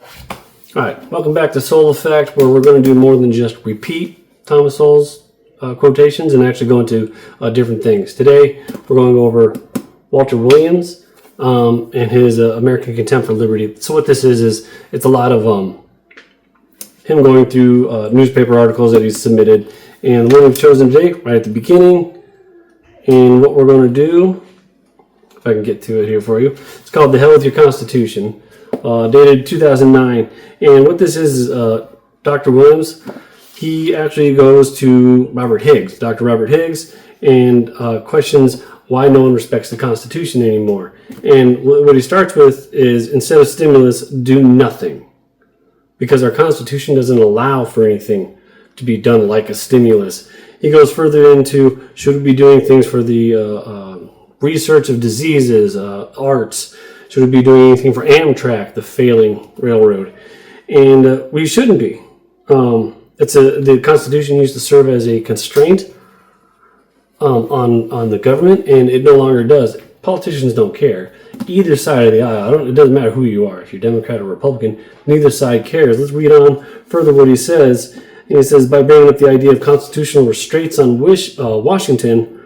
All right, welcome back to Soul Effect, where we're going to do more than just repeat Thomas Sowell's quotations and actually go into different things. Today, we're going to go over Walter Williams and his American Contempt for Liberty. So what this is it's a lot of him going through newspaper articles that he's submitted. And the one we've chosen today, right at the beginning, and what we're going to do, if I can get to it here for you, it's called The Hell With Your Constitution. Dated 2009, and what this is Dr. Williams, he actually goes to Dr. Robert Higgs, and questions why no one respects the Constitution anymore. And what he starts with is, instead of stimulus, do nothing, because our Constitution doesn't allow for anything to be done like a stimulus. He goes further into, should we be doing things for the research of diseases, arts? Should we be doing anything for Amtrak, the failing railroad? And we shouldn't be. The Constitution used to serve as a constraint on the government, and it no longer does. Politicians don't care. Either side of the aisle, it doesn't matter who you are, if you're Democrat or Republican, neither side cares. Let's read on further what he says. And he says, by bringing up the idea of constitutional restraints on Washington,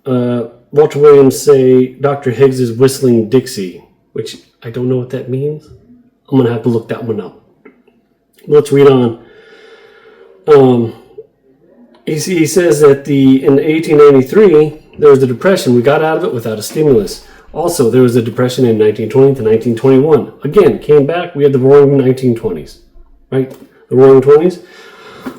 Walter Williams say Dr. Higgs is whistling Dixie, which I don't know what that means. I'm going to have to look that one up. Let's read on. He says that in 1893, there was a depression. We got out of it without a stimulus. Also, there was a depression in 1920 to 1921. Again, came back, we had the roaring 1920s, right? The roaring 20s.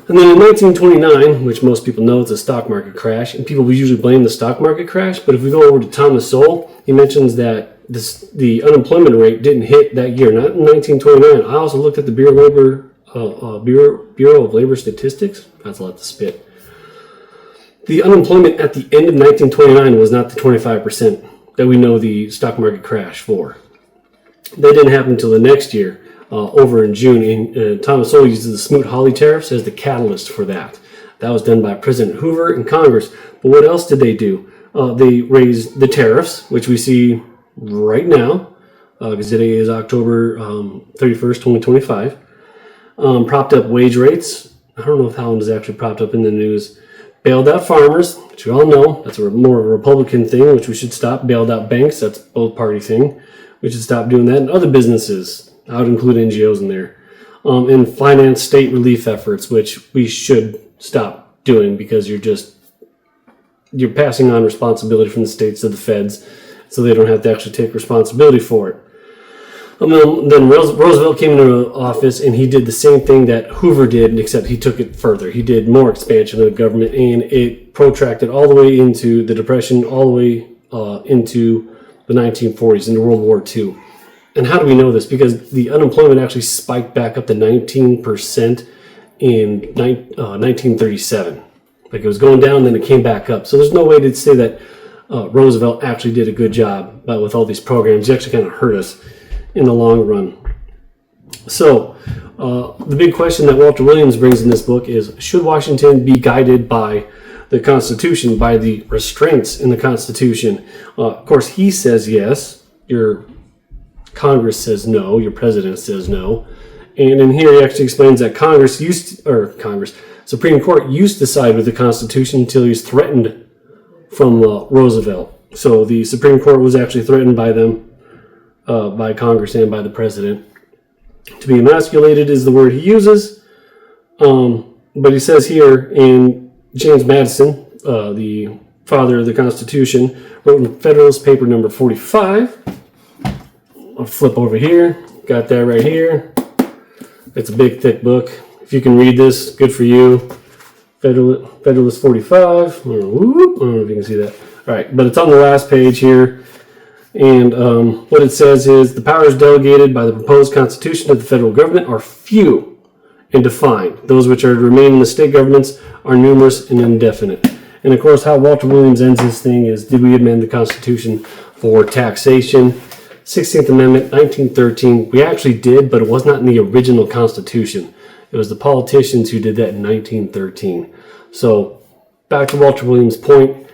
And then in 1929, which most people know, it's a stock market crash, and people usually blame the stock market crash, but if we go over to Thomas Sowell, he mentions that the unemployment rate didn't hit that year, not in 1929. I also looked at the Bureau of Labor Statistics. That's a lot to spit. The unemployment at the end of 1929 was not the 25% that we know the stock market crash for. That didn't happen until the next year, over in June. And Thomas Sowell uses the Smoot-Hawley tariffs as the catalyst for that. That was done by President Hoover and Congress. But what else did they do? They raised the tariffs, which we see right now, because today is October 31st, 2025. Propped up wage rates. I don't know if that one is actually propped up in the news. Bailed out farmers, which you all know, that's more of a Republican thing, which we should stop. Bailed out banks, that's a both party thing. We should stop doing that. And other businesses, I would include NGOs in there. And finance state relief efforts, which we should stop doing, because you're passing on responsibility from the states to the feds, so they don't have to actually take responsibility for it. Then Roosevelt came into office, and he did the same thing that Hoover did, except he took it further. He did more expansion of the government, and it protracted all the way into the Depression, all the way into the 1940s, into World War II. And how do we know this? Because the unemployment actually spiked back up to 19% in 1937. Like, it was going down, then it came back up. So there's no way to say that Roosevelt actually did a good job with all these programs. He actually kind of hurt us in the long run. So the big question that Walter Williams brings in this book is, should Washington be guided by the Constitution, by the restraints in the Constitution? Of course, he says yes. Your Congress says no. Your president says no. And in here he actually explains that Supreme Court used to side with the Constitution until he was threatened from Roosevelt. So the Supreme Court was actually threatened by them, by Congress and by the president. To be emasculated is the word he uses. But he says here, in James Madison, the father of the Constitution, wrote in Federalist Paper number 45. I'll flip over here. Got that right here. It's a big, thick book. If you can read this, good for you. Federalist 45. I don't know if you can see that. All right, but it's on the last page here. And what it says is, the powers delegated by the proposed Constitution to the federal government are few and defined. Those which are to remain in the state governments are numerous and indefinite. And of course, how Walter Williams ends this thing is, did we amend the Constitution for taxation? 16th Amendment, 1913. We actually did, but it was not in the original Constitution. It was the politicians who did that in 1913. So back to Walter Williams' point,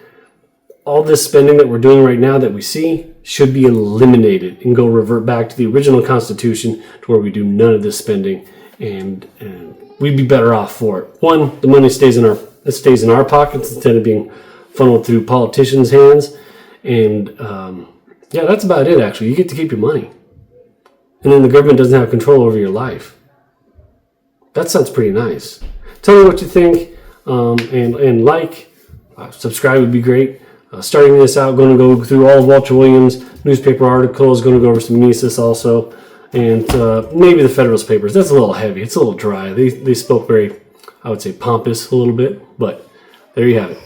all this spending that we're doing right now that we see should be eliminated and go revert back to the original Constitution to where we do none of this spending, and we'd be better off for it. One, the money stays in our pockets instead of being funneled through politicians' hands, and yeah, that's about it. Actually, you get to keep your money, and then the government doesn't have control over your life. That sounds pretty nice. Tell me what you think, and like, subscribe would be great. Starting this out, going to go through all of Walter Williams' newspaper articles, going to go over some Mises also, and maybe the Federalist Papers. That's a little heavy. It's a little dry. They spoke very, I would say, pompous a little bit, but there you have it.